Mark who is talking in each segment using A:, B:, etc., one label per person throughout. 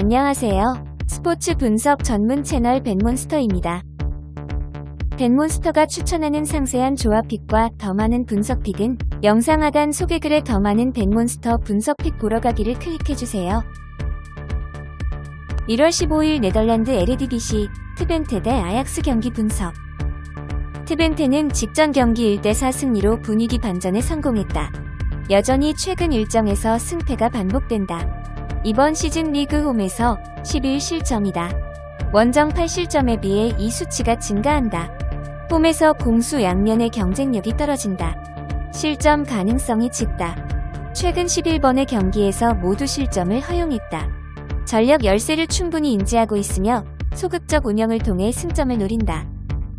A: 안녕하세요. 스포츠 분석 전문 채널 벤몬스터입니다. 벤몬스터가 추천하는 상세한 조합픽과 더 많은 분석픽은 영상 하단 소개글에 더 많은 벤몬스터 분석픽 보러 가기를 클릭해주세요. 1월 15일 네덜란드 에르디비시 트벤테 대 아약스 경기 분석. 트벤테는 직전 경기 1대4 승리로 분위기 반전에 성공했다. 여전히 최근 일정에서 승패가 반복된다. 이번 시즌 리그 홈에서 11실점이다. 원정 8실점에 비해 이 수치가 증가한다. 홈에서 공수 양면의 경쟁력이 떨어진다. 실점 가능성이 짙다. 최근 11번의 경기에서 모두 실점을 허용했다. 전력 열세를 충분히 인지하고 있으며 소극적 운영을 통해 승점을 노린다.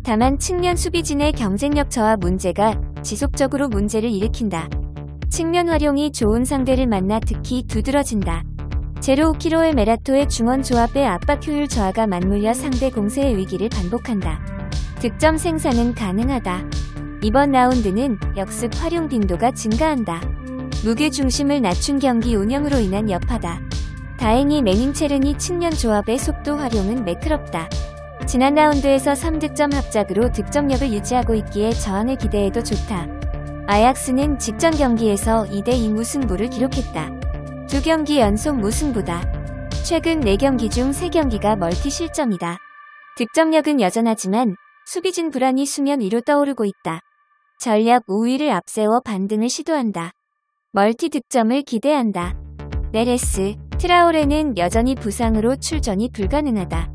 A: 다만 측면 수비진의 경쟁력 저하 문제가 지속적으로 문제를 일으킨다. 측면 활용이 좋은 상대를 만나 특히 두드러진다. 제로 5kg의 메라토의 중원 조합의 압박 효율 저하가 맞물려 상대 공세의 위기를 반복한다. 득점 생산은 가능하다. 이번 라운드는 역습 활용 빈도가 증가한다. 무게 중심을 낮춘 경기 운영으로 인한 여파다. 다행히 매닝체르니 측면 조합의 속도 활용은 매끄럽다. 지난 라운드에서 3득점 합작으로 득점력을 유지하고 있기에 저항을 기대해도 좋다. 아약스는 직전 경기에서 2대2 무승부를 기록했다. 2경기 연속 무승부다. 최근 4경기 중 3경기가 멀티 실점이다. 득점력은 여전하지만 수비진 불안이 수면 위로 떠오르고 있다. 전략 우위를 앞세워 반등을 시도한다. 멀티 득점을 기대한다. 네레스, 트라오레는 여전히 부상으로 출전이 불가능하다.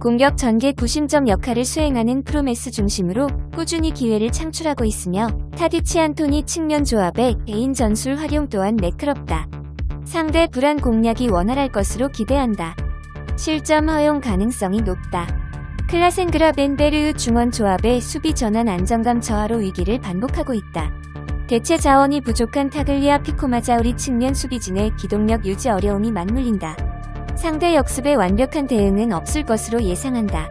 A: 공격 전개 구심점 역할을 수행하는 프로메스 중심으로 꾸준히 기회를 창출하고 있으며 타디치 안토니 측면 조합의 개인 전술 활용 또한 매끄럽다. 상대 불안 공략이 원활할 것으로 기대한다. 실점 허용 가능성이 높다. 클라센그라 벤베르흐 중원 조합의 수비 전환 안정감 저하로 위기를 반복하고 있다. 대체 자원이 부족한 타글리아 피코마자우리 측면 수비진의 기동력 유지 어려움이 맞물린다. 상대 역습에 완벽한 대응은 없을 것으로 예상한다.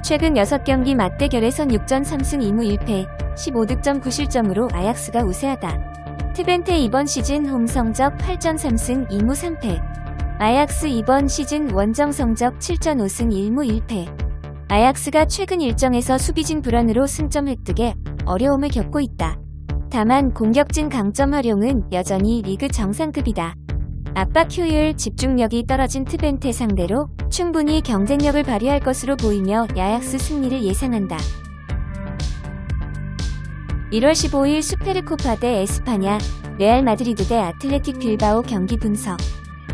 A: 최근 6경기 맞대결에선 6전 3승 2무 1패, 15득점 9실점으로 아약스가 우세하다. 트벤테 이번 시즌 홈 성적 8전 3승 2무 3패. 아약스 이번 시즌 원정 성적 7전 5승 1무 1패. 아약스가 최근 일정에서 수비진 불안으로 승점 획득에 어려움을 겪고 있다. 다만 공격진 강점 활용은 여전히 리그 정상급이다. 압박 효율, 집중력이 떨어진 트벤테 상대로 충분히 경쟁력을 발휘할 것으로 보이며 아약스 승리를 예상한다. 1월 15일 수페르코파 대 에스파냐, 레알 마드리드 대 아틀레틱 빌바오 경기 분석.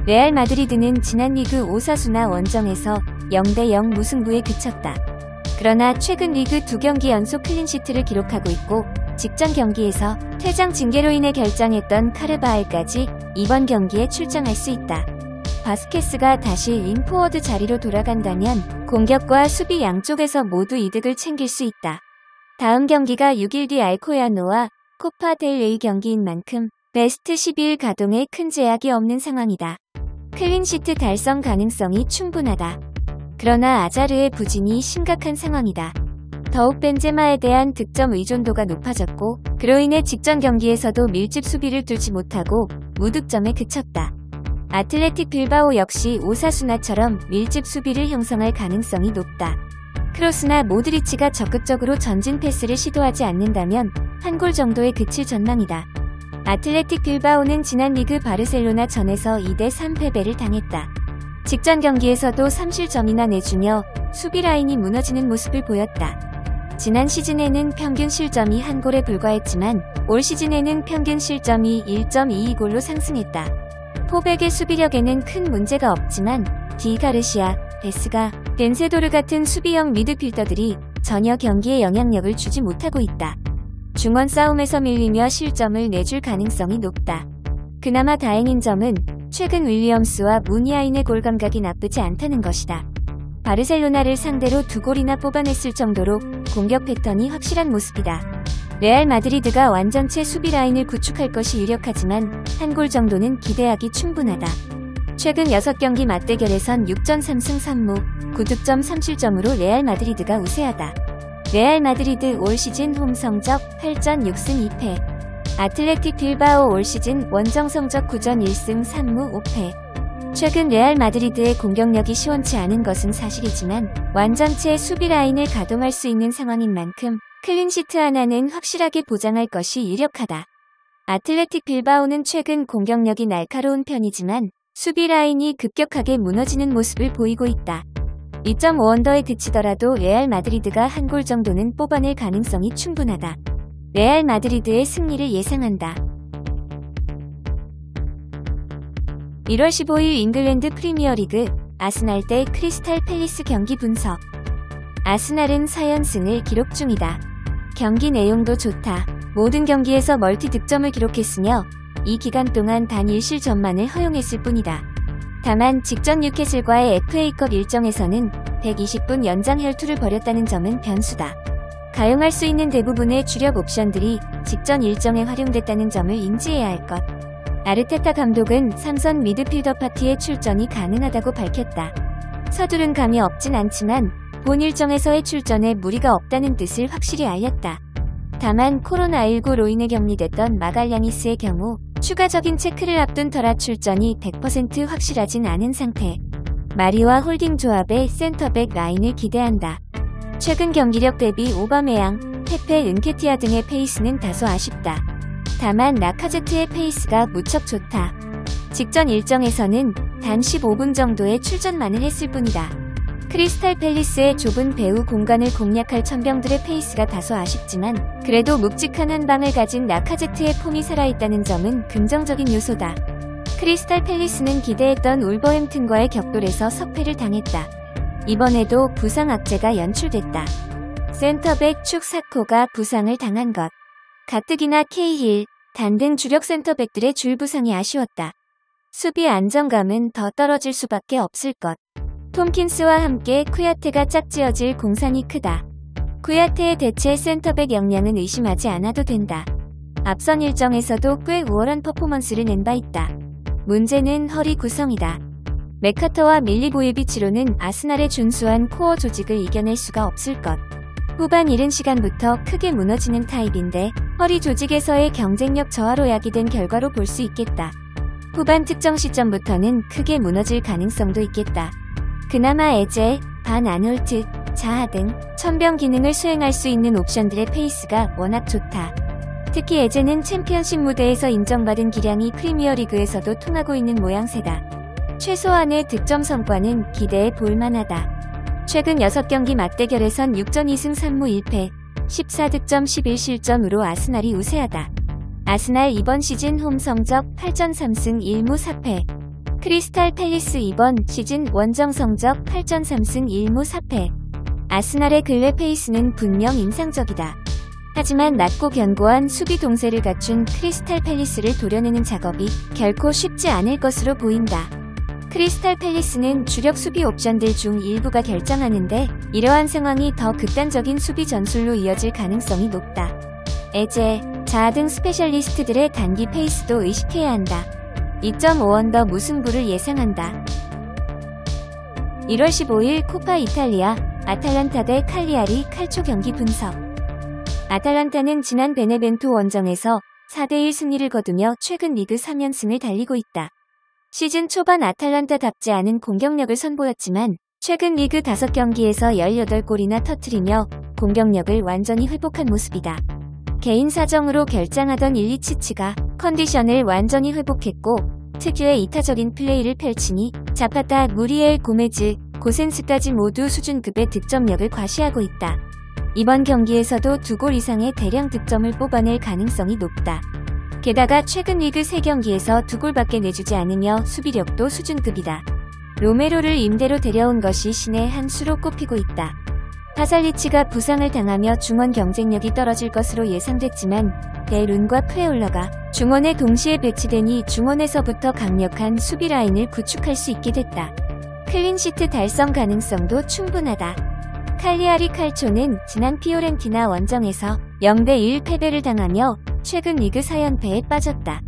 A: 레알 마드리드는 지난 리그 오사수나 원정에서 0대0 무승부에 그쳤다. 그러나 최근 리그 2경기 연속 클린시트를 기록하고 있고 직전 경기에서 퇴장 징계로 인해 결장했던 카르바알까지 이번 경기에 출장할 수 있다. 바스케스가 다시 윙포워드 자리로 돌아간다면 공격과 수비 양쪽에서 모두 이득을 챙길 수 있다. 다음 경기가 6일 뒤 알코야노와 코파 델 레이 경기인 만큼 베스트 12일 가동에 큰 제약이 없는 상황이다. 클린시트 달성 가능성이 충분하다. 그러나 아자르의 부진이 심각한 상황이다. 더욱 벤제마에 대한 득점 의존도가 높아졌고 그로 인해 직전 경기에서도 밀집 수비를 뚫지 못하고 무득점에 그쳤다. 아틀레틱 빌바오 역시 오사수나처럼 밀집 수비를 형성할 가능성이 높다. 크로스나 모드리치가 적극적으로 전진 패스를 시도하지 않는다면 한 골 정도에 그칠 전망이다. 아틀레틱 빌바오는 지난 리그 바르셀로나 전에서 2대3 패배를 당했다. 직전 경기에서도 3실점이나 내주며 수비 라인이 무너지는 모습을 보였다. 지난 시즌에는 평균 실점이 한 골에 불과했지만 올 시즌에는 평균 실점이 1.22골로 상승했다. 포백의 수비력에는 큰 문제가 없지만 디 가르시아, 베스가, 벤세도르 같은 수비형 미드필더들이 전혀 경기에 영향력을 주지 못하고 있다. 중원 싸움에서 밀리며 실점을 내줄 가능성이 높다. 그나마 다행인 점은 최근 윌리엄스와 무니아인의 골 감각이 나쁘지 않다는 것이다. 바르셀로나를 상대로 2골이나 뽑아냈을 정도로 공격 패턴이 확실한 모습이다. 레알 마드리드가 완전체 수비 라인을 구축할 것이 유력하지만 한 골 정도는 기대하기 충분하다. 최근 6경기 맞대결에선 6전 3승 3무, 9득점 3실점으로 레알 마드리드가 우세하다. 레알 마드리드 올 시즌 홈 성적 8전 6승 2패. 아틀레틱 빌바오 올 시즌 원정 성적 9전 1승 3무 5패. 최근 레알 마드리드의 공격력이 시원치 않은 것은 사실이지만 완전체 수비 라인을 가동할 수 있는 상황인 만큼 클린시트 하나는 확실하게 보장할 것이 유력하다. 아틀레틱 빌바오는 최근 공격력이 날카로운 편이지만 수비 라인이 급격하게 무너지는 모습을 보이고 있다. 2.5언더에 그치더라도 레알 마드리드가 한 골 정도는 뽑아낼 가능성이 충분하다. 레알 마드리드의 승리를 예상한다. 1월 15일 잉글랜드 프리미어리그 아스날 대 크리스탈 팰리스 경기 분석. 아스날은 4연승을 기록 중이다. 경기 내용도 좋다. 모든 경기에서 멀티 득점을 기록했으며 이 기간 동안 단 1실점만을 허용했을 뿐이다. 다만 직전 뉴캐슬과의 FA컵 일정에서는 120분 연장 혈투를 벌였다는 점은 변수다. 가용할 수 있는 대부분의 주력 옵션들이 직전 일정에 활용됐다는 점을 인지해야 할 것. 아르테타 감독은 3선 미드필더 파티의 출전이 가능하다고 밝혔다. 서두른 감이 없진 않지만 본 일정에서의 출전에 무리가 없다는 뜻을 확실히 알렸다. 다만 코로나19로 인해 격리됐던 마갈량이스의 경우 추가적인 체크를 앞둔 터라 출전이 100% 확실하진 않은 상태. 마리와 홀딩 조합의 센터백 라인을 기대한다. 최근 경기력 대비 오바메양, 페페, 은케티아 등의 페이스는 다소 아쉽다. 다만 라카제트의 페이스가 무척 좋다. 직전 일정에서는 단 15분 정도의 출전만을 했을 뿐이다. 크리스탈 팰리스의 좁은 배후 공간을 공략할 천병들의 페이스가 다소 아쉽지만 그래도 묵직한 한 방을 가진 라카제트의 폼이 살아있다는 점은 긍정적인 요소다. 크리스탈 팰리스는 기대했던 울버햄튼과의 격돌에서 석패를 당했다. 이번에도 부상 악재가 연출됐다. 센터백 축 사코가 부상을 당한 것. 가뜩이나 케이힐, 단 등 주력 센터백들의 줄 부상이 아쉬웠다. 수비 안정감은 더 떨어질 수밖에 없을 것. 톰킨스와 함께 쿠야테가 짝지어질 공산이 크다. 쿠야테의 대체 센터백 역량은 의심하지 않아도 된다. 앞선 일정에서도 꽤 우월한 퍼포먼스를 낸 바 있다. 문제는 허리 구성이다. 메카터와 밀리보예비치로는 아스날의 준수한 코어 조직을 이겨낼 수가 없을 것. 후반 이른 시간부터 크게 무너지는 타입인데 허리 조직에서의 경쟁력 저하로 야기된 결과로 볼 수 있겠다. 후반 특정 시점부터는 크게 무너질 가능성도 있겠다. 그나마 에제, 반 아놀트, 자하 등 천병 기능을 수행할 수 있는 옵션들의 페이스가 워낙 좋다. 특히 에제는 챔피언십 무대에서 인정받은 기량이 프리미어리그에서도 통하고 있는 모양새다. 최소한의 득점 성과는 기대해 볼만하다. 최근 6경기 맞대결에선 6전 2승 3무 1패, 14득점 11실점으로 아스날이 우세하다. 아스날 이번 시즌 홈 성적 8전 3승 1무 4패. 크리스탈 팰리스 이번 시즌 원정 성적 8전 3승 1무 4패. 아스날의 근래 페이스는 분명 인상적이다. 하지만 낮고 견고한 수비 동세를 갖춘 크리스탈 팰리스를 도려내는 작업이 결코 쉽지 않을 것으로 보인다. 크리스탈 팰리스는 주력 수비 옵션들 중 일부가 결정하는데 이러한 상황이 더 극단적인 수비 전술로 이어질 가능성이 높다. 에제, 자하 등 스페셜리스트들의 단기 페이스도 의식해야 한다. 2.5언더 무승부를 예상한다. 1월 15일 코파 이탈리아 아탈란타 대 칼리아리 칼초 경기 분석. 아탈란타는 지난 베네벤토 원정에서 4대1 승리를 거두며 최근 리그 3연승을 달리고 있다. 시즌 초반 아탈란타답지 않은 공격력을 선보였지만 최근 리그 5경기에서 18골이나 터뜨리며 공격력을 완전히 회복한 모습이다. 개인 사정으로 결장하던 일리치치가 컨디션을 완전히 회복했고 특유의 이타적인 플레이를 펼치니 자파타, 무리엘, 고메즈, 고센스까지 모두 수준급의 득점력을 과시하고 있다. 이번 경기에서도 2골 이상의 대량 득점을 뽑아낼 가능성이 높다. 게다가 최근 리그 3경기에서 2골밖에 내주지 않으며 수비력도 수준급이다. 로메로를 임대로 데려온 것이 신의 한 수로 꼽히고 있다. 파살리치가 부상을 당하며 중원 경쟁력이 떨어질 것으로 예상됐지만 베룬과 프레올러가 중원에 동시에 배치되니 중원에서부터 강력한 수비 라인을 구축할 수 있게 됐다. 클린시트 달성 가능성도 충분하다. 칼리아리 칼초는 지난 피오렌티나 원정에서 0대1 패배를 당하며 최근 리그 4연패에 빠졌다.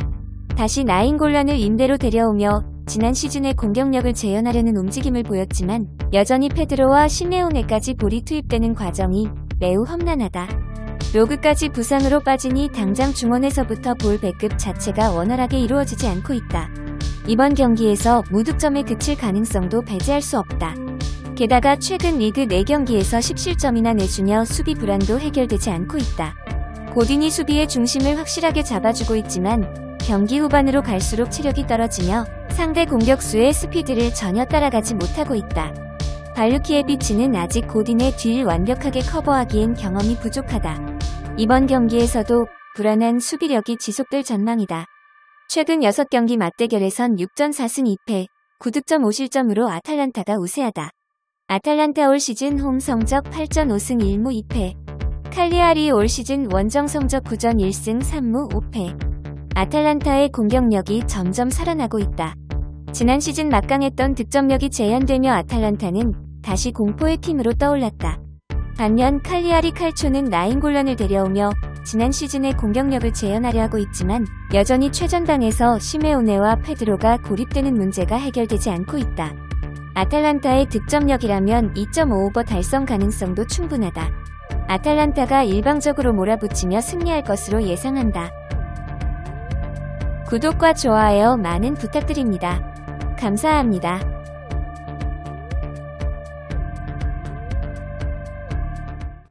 A: 다시 나인골란을 임대로 데려오며 지난 시즌의 공격력을 재현하려는 움직임을 보였지만 여전히 페드로와 시메오네까지 볼이 투입되는 과정이 매우 험난하다. 로그까지 부상으로 빠지니 당장 중원에서부터 볼 배급 자체가 원활하게 이루어지지 않고 있다. 이번 경기에서 무득점에 그칠 가능성도 배제할 수 없다. 게다가 최근 리그 4경기에서 10실점이나 내주며 수비 불안도 해결되지 않고 있다. 고딘이 수비의 중심을 확실하게 잡아주고 있지만 경기 후반으로 갈수록 체력이 떨어지며 상대 공격수의 스피드를 전혀 따라가지 못하고 있다. 발루키에비치는 아직 고딘의 뒤를 완벽하게 커버하기엔 경험이 부족하다. 이번 경기에서도 불안한 수비력이 지속될 전망이다. 최근 6경기 맞대결에선 6전 4승 2패, 9득점 5실점으로 아탈란타가 우세하다. 아탈란타 올 시즌 홈 성적 8전 5승 1무 2패, 칼리아리 올 시즌 원정 성적 9전 1승 3무 5패. 아탈란타의 공격력이 점점 살아나고 있다. 지난 시즌 막강했던 득점력이 재현되며 아탈란타는 다시 공포의 팀으로 떠올랐다. 반면 칼리아리 칼초는 나인골란을 데려오며 지난 시즌의 공격력을 재현하려 하고 있지만 여전히 최전방에서 시메오네와 페드로가 고립되는 문제가 해결되지 않고 있다. 아탈란타의 득점력이라면 2.5오버 달성 가능성도 충분하다. 아탈란타가 일방적으로 몰아붙이며 승리할 것으로 예상한다. 구독과 좋아요 많은 부탁드립니다. 감사합니다.